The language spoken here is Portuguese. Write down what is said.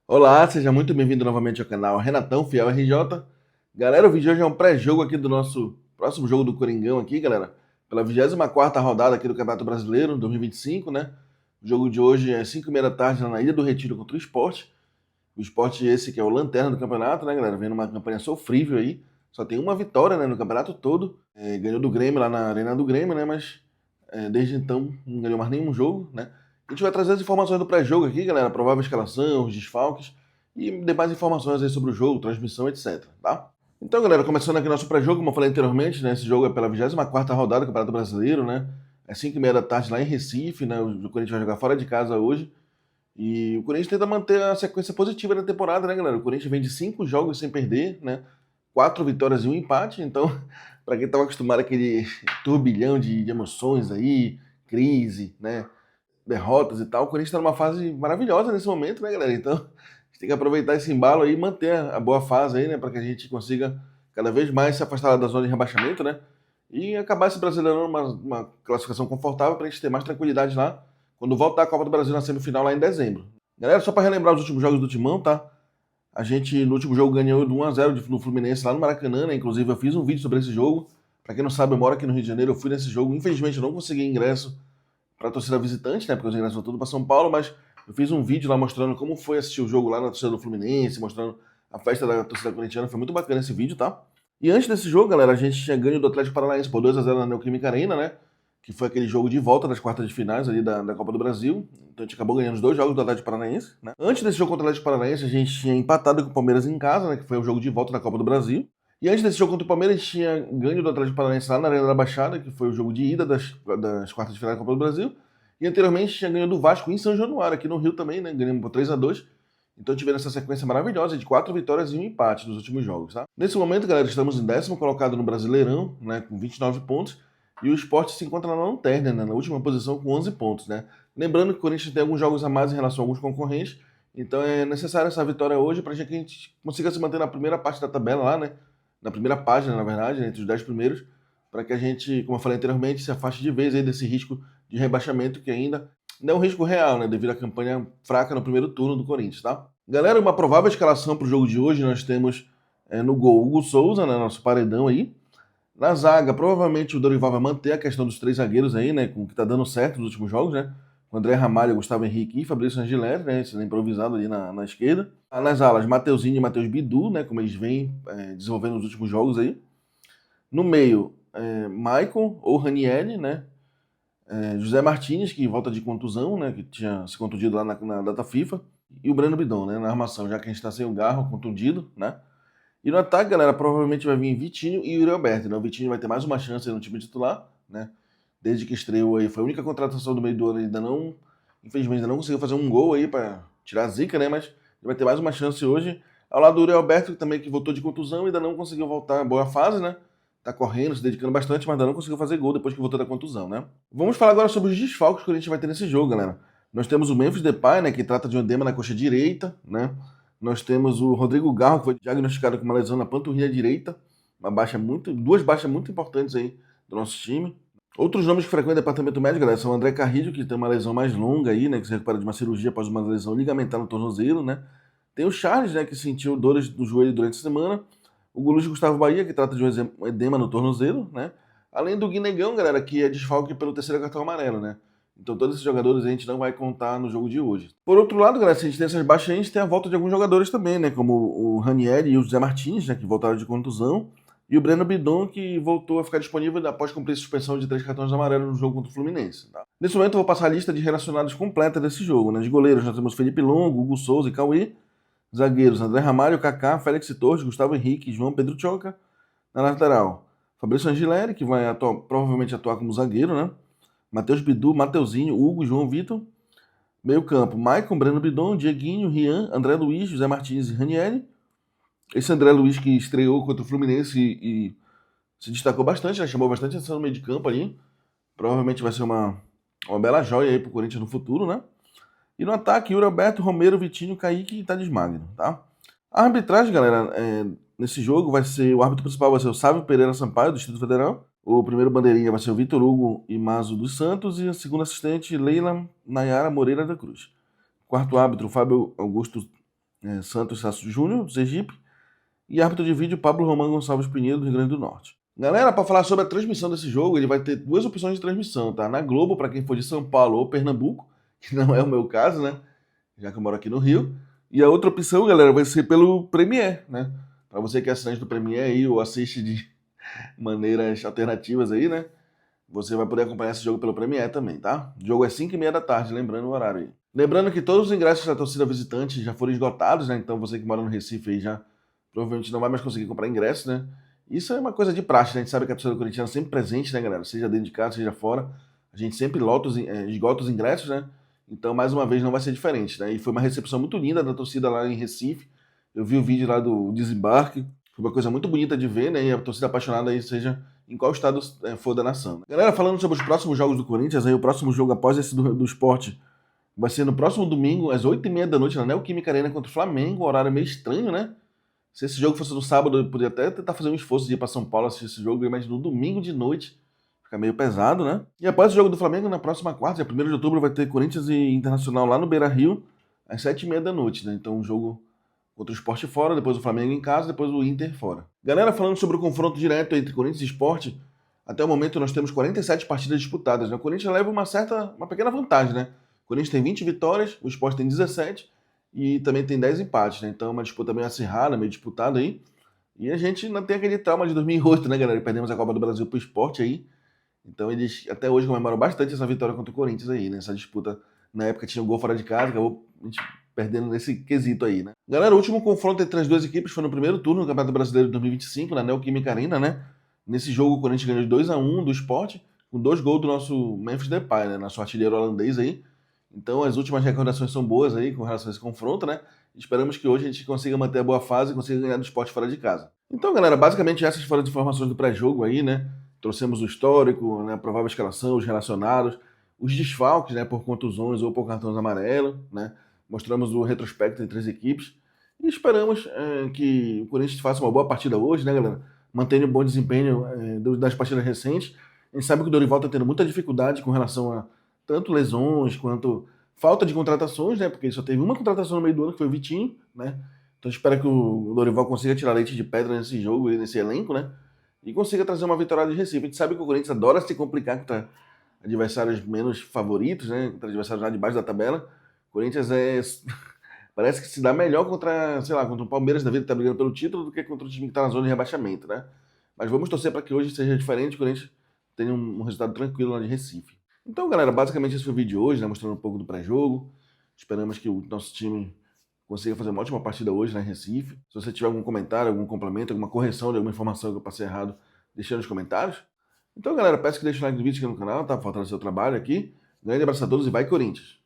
Olá, seja muito bem-vindo novamente ao canal Renatão Fiel RJ. Galera, o vídeo de hoje é um pré-jogo aqui do nosso próximo jogo do Coringão aqui, galera. Pela 24ª rodada aqui do Campeonato Brasileiro 2025, né? O jogo de hoje é 5h30 da tarde na Ilha do Retiro contra o Sport. O Sport esse que é o lanterna do campeonato, né, galera? Vem numa campanha sofrível aí. Só tem uma vitória, né, no campeonato todo. Ganhou do Grêmio lá na Arena do Grêmio, né? Mas desde então não ganhou mais nenhum jogo, né? A gente vai trazer as informações do pré-jogo aqui, galera. A provável escalação, os desfalques e demais informações aí sobre o jogo, transmissão, etc, tá? Então, galera, começando aqui nosso pré-jogo, como eu falei anteriormente, né? Esse jogo é pela 24ª rodada do Campeonato Brasileiro, né? É 5h30 da tarde lá em Recife, né? O Corinthians vai jogar fora de casa hoje. E o Corinthians tenta manter a sequência positiva da temporada, né, galera? O Corinthians vem de 5 jogos sem perder, né? 4 vitórias e um empate. Então, para quem estava acostumado àquele turbilhão de emoções aí, crise, né? Derrotas e tal, o Corinthians está numa fase maravilhosa nesse momento, né, galera? Então, a gente tem que aproveitar esse embalo aí e manter a boa fase aí, né? Para que a gente consiga cada vez mais se afastar da zona de rebaixamento, né? E acabar esse Brasileirão numa classificação confortável para a gente ter mais tranquilidade lá quando voltar a Copa do Brasil na semifinal lá em dezembro. Galera, só para relembrar os últimos jogos do Timão, tá? A gente no último jogo ganhou de 1-0 no Fluminense lá no Maracanã, né? Inclusive eu fiz um vídeo sobre esse jogo. Para quem não sabe, eu moro aqui no Rio de Janeiro, eu fui nesse jogo. Infelizmente eu não consegui ingresso para a torcida visitante, né? Porque os ingressos vão tudo para São Paulo, mas eu fiz um vídeo lá mostrando como foi assistir o jogo lá na torcida do Fluminense, mostrando a festa da torcida corintiana. Foi muito bacana esse vídeo, tá? E antes desse jogo, galera, a gente tinha ganho do Atlético Paranaense por 2-0 na Neoquímica Arena, né? Que foi aquele jogo de volta das quartas de finais ali da Copa do Brasil. Então a gente acabou ganhando os 2 jogos do Atlético Paranaense, né? Antes desse jogo contra o Atlético Paranaense, a gente tinha empatado com o Palmeiras em casa, né? Que foi o jogo de volta da Copa do Brasil. E antes desse jogo contra o Palmeiras, a gente tinha ganho do Atlético Paranaense lá na Arena da Baixada, que foi o jogo de ida das quartas de final da Copa do Brasil. E anteriormente tinha ganho do Vasco em São Januário, aqui no Rio também, né? Ganhamos por 3-2. Então tivemos essa sequência maravilhosa de 4 vitórias e um empate nos últimos jogos, tá? Nesse momento, galera, estamos em 10º colocado no Brasileirão, né? Com 29 pontos. E o Sport se encontra na lanterna, né, na última posição com 11 pontos, né? Lembrando que o Corinthians tem alguns jogos a mais em relação a alguns concorrentes. Então é necessária essa vitória hoje para que a gente consiga se manter na primeira parte da tabela lá, né? Na primeira página, na verdade, né, entre os 10 primeiros, para que a gente, como eu falei anteriormente, se afaste de vez aí desse risco de rebaixamento que ainda não é um risco real, né? Devido à campanha fraca no primeiro turno do Corinthians, tá? Galera, uma provável escalação para o jogo de hoje, nós temos no gol Hugo Souza, né? Nosso paredão aí. Na zaga, provavelmente o Dorival vai manter a questão dos 3 zagueiros aí, né? Com o que tá dando certo nos últimos jogos, né? Com André Ramalho, Gustavo Henrique e Fabrício Angeleri, né? Sendo improvisado ali na esquerda. Nas alas, Mateuzinho e Matheus Bidu, né? Como eles vêm desenvolvendo nos últimos jogos aí. No meio, Maicon ou Ranieri, né? José Martins, que volta de contusão, né? Que tinha se contundido lá na data FIFA. E o Breno Bidon, né? Na armação, já que a gente tá sem o Garro, contundido, né? E no ataque, galera, provavelmente vai vir Vitinho e Yuri Alberto. Né? O Vitinho vai ter mais uma chance aí no time titular, né? Desde que estreou aí, foi a única contratação do meio do ano, ainda não, infelizmente, ainda não conseguiu fazer um gol aí para tirar a zica, né? Mas ele vai ter mais uma chance hoje. Ao lado do Yuri Alberto, que também que voltou de contusão, ainda não conseguiu voltar à boa fase, né? Tá correndo, se dedicando bastante, mas ainda não conseguiu fazer gol depois que voltou da contusão, né? Vamos falar agora sobre os desfalques que a gente vai ter nesse jogo, galera. Nós temos o Memphis Depay, né? Que trata de um edema na coxa direita, né? Nós temos o Rodrigo Garro, que foi diagnosticado com uma lesão na panturrilha direita, duas baixas muito importantes aí do nosso time. Outros nomes que frequentam o departamento médico, galera, são o André Carrillo, que tem uma lesão mais longa aí, né, que se recupera de uma cirurgia após uma lesão ligamentar no tornozelo, né. Tem o Charles, né, que sentiu dores do joelho durante a semana. O Luiz Gustavo Bahia, que trata de um edema no tornozelo, né. Além do Guinegão, galera, que é desfalque pelo terceiro cartão amarelo, né. Então todos esses jogadores a gente não vai contar no jogo de hoje. Por outro lado, galera, se a gente tem essas baixas, a gente tem a volta de alguns jogadores também, né? Como o Ranieri e o José Martins, né? Que voltaram de contusão. E o Breno Bidon, que voltou a ficar disponível após cumprir suspensão de 3 cartões amarelos no jogo contra o Fluminense. Tá? Nesse momento eu vou passar a lista de relacionados completa desse jogo. Né? De goleiros nós temos Felipe Longo, Hugo Souza e Cauê. Zagueiros André Ramalho, Kaká, Félix Torres, Gustavo Henrique e João Pedro Choca. Na lateral, Fabrício Angeleri, que vai provavelmente atuar como zagueiro, né? Matheus Bidu, Mateuzinho, Hugo, João Vitor. Meio campo, Maicon, Breno Bidon, Dieguinho, Rian, André Luiz, José Martins e Ranieri. Esse André Luiz que estreou contra o Fluminense e se destacou bastante, né? Chamou bastante atenção no meio de campo ali. Provavelmente vai ser uma bela joia aí pro Corinthians no futuro, né? E no ataque, Yuri Alberto, Romero, Vitinho, Kaique e Thales Magno, tá? A arbitragem, galera, nesse jogo vai ser, o árbitro principal vai ser o Sávio Pereira Sampaio, do Distrito Federal. O primeiro bandeirinha vai ser o Vitor Hugo Imazo dos Santos e a segunda assistente, Leila Nayara Moreira da Cruz. Quarto árbitro, Fábio Augusto Santos Sasso Júnior, do Sergipe, e árbitro de vídeo Pablo Romão Gonçalves Pinheiro, do Rio Grande do Norte. Galera, para falar sobre a transmissão desse jogo, ele vai ter duas opções de transmissão, tá? Na Globo, para quem for de São Paulo ou Pernambuco, que não é o meu caso, né? Já que eu moro aqui no Rio. E a outra opção, galera, vai ser pelo Premiere, né? Para você que é assinante do Premiere aí ou assiste de maneiras alternativas aí, né? Você vai poder acompanhar esse jogo pelo Premiere também, tá? O jogo é 5h30 da tarde, lembrando o horário aí. Lembrando que todos os ingressos da torcida visitante já foram esgotados, né? Então você que mora no Recife aí já provavelmente não vai mais conseguir comprar ingresso, né? Isso é uma coisa de praxe, né? A gente sabe que a torcida corintiana é sempre presente, né, galera? Seja dentro de casa, seja fora. A gente sempre esgota os ingressos, né? Então, mais uma vez, não vai ser diferente, né? E foi uma recepção muito linda da torcida lá em Recife. Eu vi o vídeo lá do desembarque. Foi uma coisa muito bonita de ver, né? E a torcida apaixonada aí, seja em qual estado for da nação. Galera, falando sobre os próximos jogos do Corinthians, aí o próximo jogo após esse do Sport vai ser no próximo domingo, às 8h30 da noite, na Neoquímica Arena contra o Flamengo. Horário meio estranho, né? Se esse jogo fosse no sábado, eu poderia até tentar fazer um esforço de ir para São Paulo assistir esse jogo, mas no domingo de noite fica meio pesado, né? E após o jogo do Flamengo, na próxima quarta, dia 1º de outubro, vai ter Corinthians e Internacional lá no Beira-Rio, às 7h30 da noite, né? Então, um jogo contra o Sport fora, depois o Flamengo em casa, depois o Inter fora. Galera, falando sobre o confronto direto entre Corinthians e Sport, até o momento nós temos 47 partidas disputadas, né? O Corinthians leva uma pequena vantagem, né? O Corinthians tem 20 vitórias, o Sport tem 17 e também tem 10 empates, né? Então é uma disputa meio acirrada, meio disputada aí. E a gente não tem aquele trauma de 2008, né, galera? Perdemos a Copa do Brasil pro Sport aí. Então eles até hoje comemoram bastante essa vitória contra o Corinthians aí, né? Essa disputa, na época tinha o gol fora de casa, acabou a gente perdendo nesse quesito aí, né? Galera, o último confronto entre as duas equipes foi no primeiro turno do Campeonato Brasileiro de 2025, na Neoquímica Arena, né? Nesse jogo o Corinthians ganhou de 2-1 do Sport, com 2 gols do nosso Memphis Depay, né? Nosso artilheiro holandês aí. Então as últimas recordações são boas aí com relação a esse confronto, né? Esperamos que hoje a gente consiga manter a boa fase e consiga ganhar do Sport fora de casa. Então, galera, basicamente essas foram as informações do pré-jogo aí, né? Trouxemos o histórico, né, a provável escalação, os relacionados, os desfalques, né, por contusões ou por cartões amarelos, né? Mostramos o retrospecto entre as equipes e esperamos que o Corinthians faça uma boa partida hoje, né, galera? Mantenha um bom desempenho das partidas recentes. A gente sabe que o Dorival está tendo muita dificuldade com relação a tanto lesões quanto falta de contratações, né? Porque ele só teve uma contratação no meio do ano, que foi o Vitinho, né? Então espero que o Dorival consiga tirar leite de pedra nesse jogo, nesse elenco, né? E consiga trazer uma vitória de Recife. A gente sabe que o Corinthians adora se complicar contra adversários menos favoritos, né? Contra adversários lá de baixo da tabela. O Corinthians parece que se dá melhor contra, sei lá, contra o Palmeiras da vida que tá brigando pelo título do que contra o time que tá na zona de rebaixamento, né? Mas vamos torcer para que hoje seja diferente, que o Corinthians tenha um resultado tranquilo lá de Recife. Então, galera, basicamente esse foi o vídeo de hoje, né? Mostrando um pouco do pré-jogo. Esperamos que o nosso time consiga fazer uma ótima partida hoje, né, em Recife. Se você tiver algum comentário, algum complemento, alguma correção de alguma informação que eu passei errado, deixe nos comentários. Então, galera, peço que deixe o like no vídeo aqui no canal, tá? Faltando seu trabalho aqui. Grande abraço a todos e vai Corinthians!